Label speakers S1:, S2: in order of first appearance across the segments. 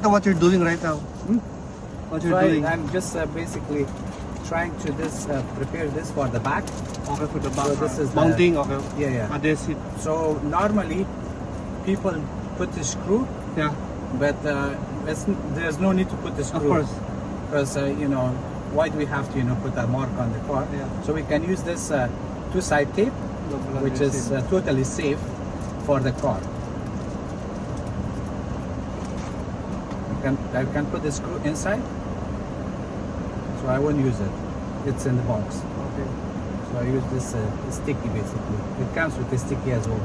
S1: What you're doing right now? What you're doing?
S2: I'm just basically trying to prepare this for the back.
S1: Okay, for the back.
S2: So this is
S1: mounting. Okay.
S2: Yeah.
S1: That's it.
S2: So normally people put the screw,
S1: Yeah.
S2: but there's no need to put the screw.
S1: Of course.
S2: Because why do we have to put a mark on the car?
S1: Yeah.
S2: So we can use this two-side tape, which is totally safe for the car. I can put the screw inside, so I won't use it. It's in the box.
S1: Okay.
S2: So I use this sticky basically. It comes with the sticky as well.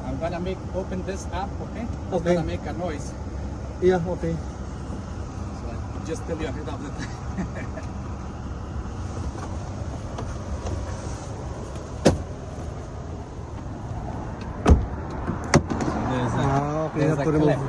S2: I'm gonna open this up, okay? It's
S1: Okay.
S2: gonna make a noise.
S1: Yeah. Okay.
S2: So I just tell you ahead of the time.
S1: Okay. You
S2: There's
S1: have
S2: a
S1: to remove.
S2: clip.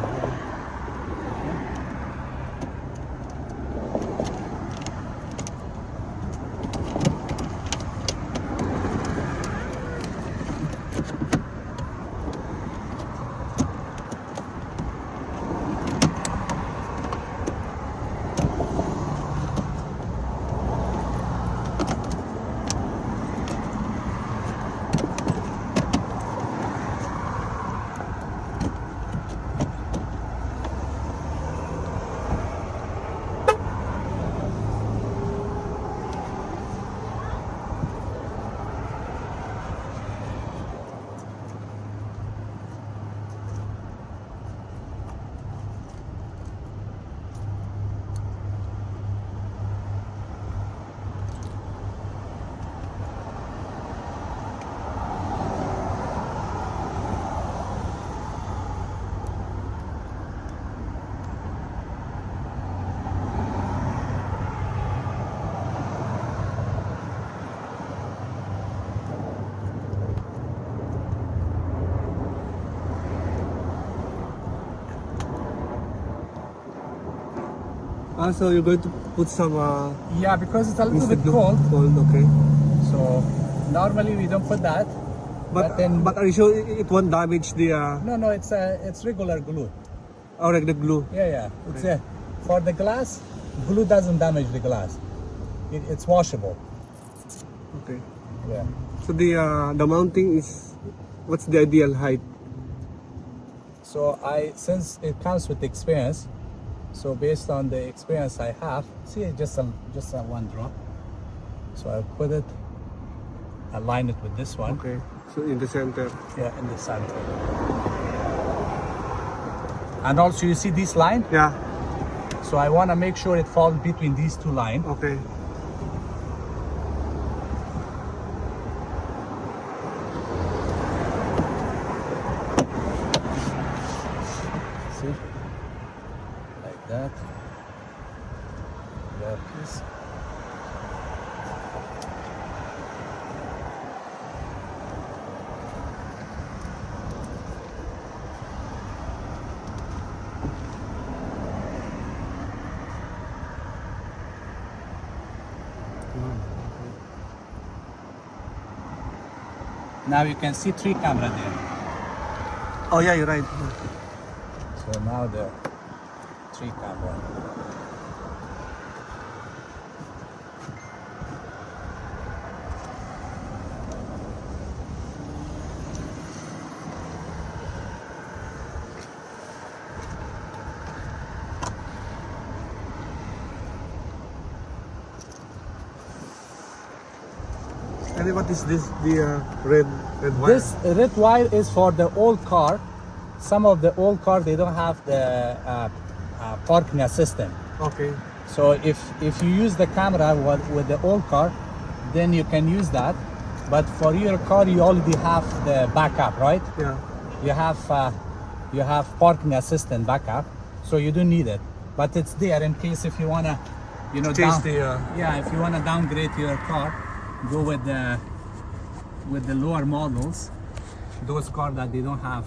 S1: So you're going to put some.
S2: Yeah, because it's a little
S1: Mr.
S2: bit cold.
S1: Cold. Okay.
S2: So normally we don't put that.
S1: But
S2: then
S1: are you sure it won't damage the
S2: no, it's regular glue.
S1: regular glue?
S2: Yeah. It's for the glass. Glue doesn't damage the glass. It's washable.
S1: Okay.
S2: Yeah.
S1: So the mounting is, what's the ideal height?
S2: So since it comes with experience, so based on the experience I have, see just a one drop. So I put it, align it with this one.
S1: Okay. So in the center.
S2: Yeah, in the center. And also you see this line?
S1: Yeah.
S2: So I want to make sure it falls between these two lines.
S1: Okay.
S2: See? Like that. That piece. Now you can see 3 camera there.
S1: Oh yeah, you're right.
S2: So now the 3 camera.
S1: And what is this? The red wire?
S2: This red wire is for the old car. Some of the old cars, they don't have the parking assistant.
S1: Okay.
S2: So if you use the camera with the old car, then you can use that. But for your car, you already have the backup, right?
S1: Yeah.
S2: You have parking assistant backup, so you don't need it. But it's there in case if you wanna, you know,
S1: Change the.
S2: yeah, if you wanna downgrade your car, go with the lower models, those cars that they don't have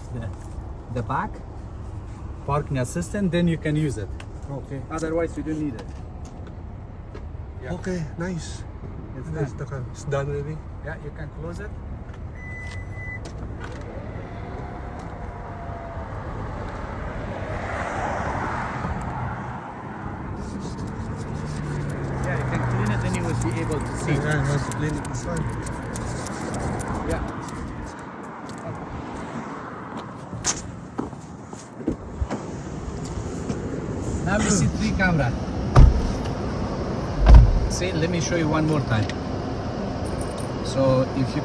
S2: the back parking assistant, then you can use it.
S1: Okay.
S2: Otherwise, you don't need it. Yeah.
S1: Okay. Nice.
S2: It's
S1: Nice.
S2: done.
S1: It's done already.
S2: Yeah, you can close it. Yeah, you can clean it, then you will be able to see.
S1: Yeah, I was cleaning this one.
S2: Yeah. Now we see 3 camera. See, let me show you one more time. So if you